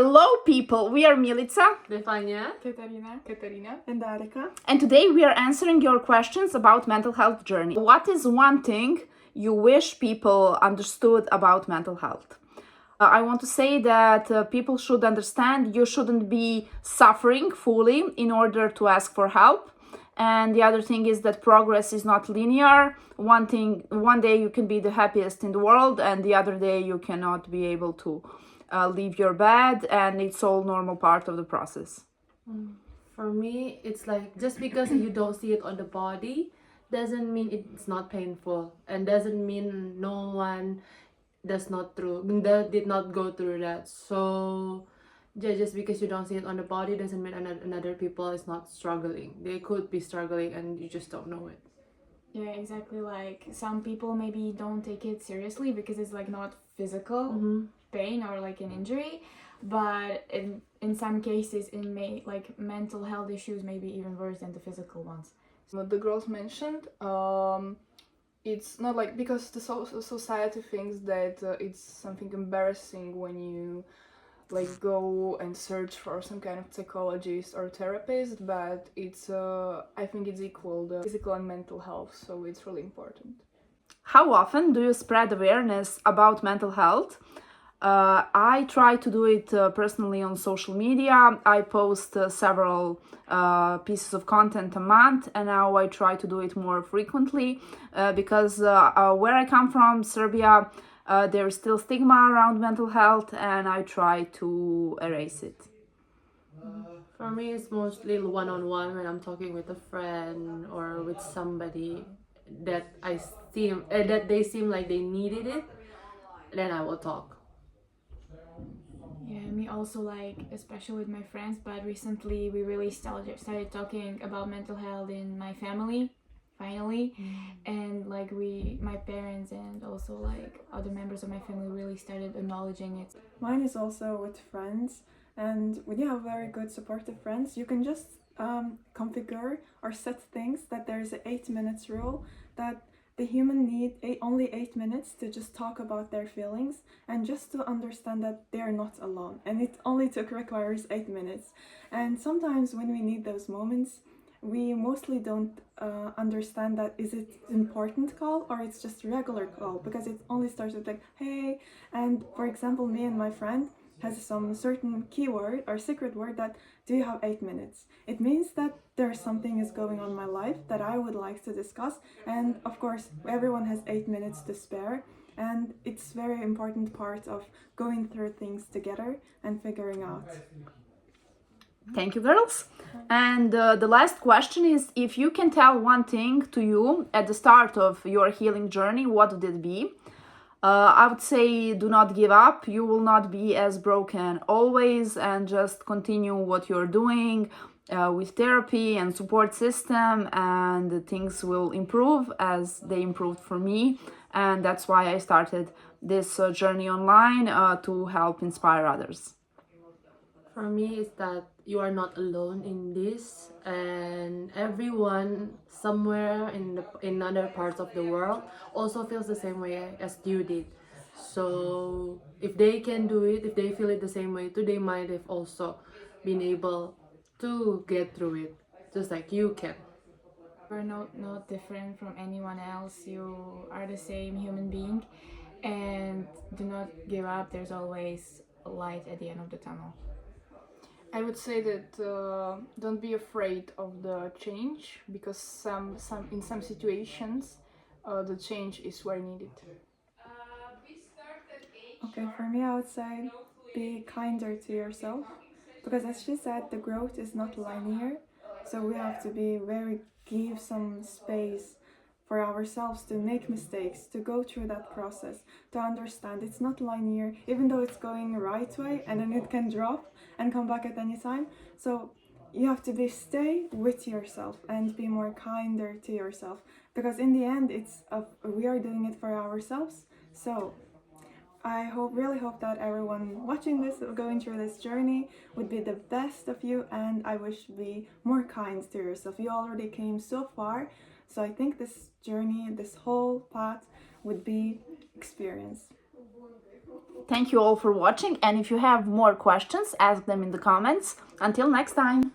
Hello people, we are Milica, Stefania, Katarina, and Darika. and today we are answering your questions about mental health journey. What is one thing you wish people understood about mental health? I want to say that people should understand you shouldn't be suffering fully in order to ask for help. And the other thing is that progress is not linear. One day you can be the happiest in the world, and the other day you cannot be able to leave your bed, and it's all normal part of the process. for me, it's like just because you don't see it on the body doesn't mean it's not painful, and doesn't mean no one did not go through that. So just because you don't see it on the body doesn't mean another people is not struggling. They could be struggling and you just don't know it. Yeah, exactly. Like some people maybe don't take it seriously because it's like not physical pain or like an injury, but in some cases it may like mental health issues may be even worse than the physical ones. What the girls mentioned, it's not like because the society thinks that it's something embarrassing when you like go and search for some kind of psychologist or therapist, but it's I think it's equal the physical and mental health, so it's really important. How often do you spread awareness about mental health? I try to do it personally on social media. I post several pieces of content a month, and now I try to do it more frequently because where I come from, Serbia, there's still stigma around mental health, and I try to erase it. For me, it's mostly one-on-one when I'm talking with a friend or with somebody that that they seem like they needed it. Then I will talk. Yeah, me also, like especially with my friends, but recently we really started talking about mental health in my family finally. And like my parents and also like other members of my family really started acknowledging it. Mine is also with friends, and when you have very good supportive friends, you can just configure or set things that there's an 8 minutes rule, that the human need only 8 minutes to just talk about their feelings and just to understand that they're not alone, and it only requires 8 minutes. And sometimes when we need those moments, we mostly don't understand that is it important call or it's just regular call, because it only starts with like hey. And for example, me and my friend has some certain keyword or secret word that do you have 8 minutes, it means that there's something is going on in my life that I would like to discuss. And of course everyone has 8 minutes to spare, and it's very important part of going through things together and figuring out. Thank you, girls. And the last question is, if you can tell one thing to you at the start of your healing journey, what would it be? I would say do not give up. You will not be as broken always, and just continue what you're doing with therapy and support system, and things will improve as they improved for me. And that's why I started this journey online to help inspire others. For me, is that you are not alone in this, and everyone somewhere in other parts of the world also feels the same way as you did. So if they can do it, if they feel it the same way too, they might have also been able to get through it, just like you can. We're not different from anyone else. You are the same human being, and do not give up. There's always a light at the end of the tunnel. I would say that don't be afraid of the change, because in some situations the change is where needed. Okay, for me I would say be kinder to yourself, because as she said, the growth is not linear, so we have to be give some space for ourselves to make mistakes, to go through that process, to understand it's not linear, even though it's going the right way, and then it can drop and come back at any time. So you have to stay with yourself and be more kinder to yourself, because in the end we are doing it for ourselves. So I really hope that everyone watching this, going through this journey, would be the best of you, and I wish to be more kind to yourself. You already came so far, so I think this journey, this whole path would be experience. thank you all for watching, and if you have more questions, ask them in the comments. Until next time.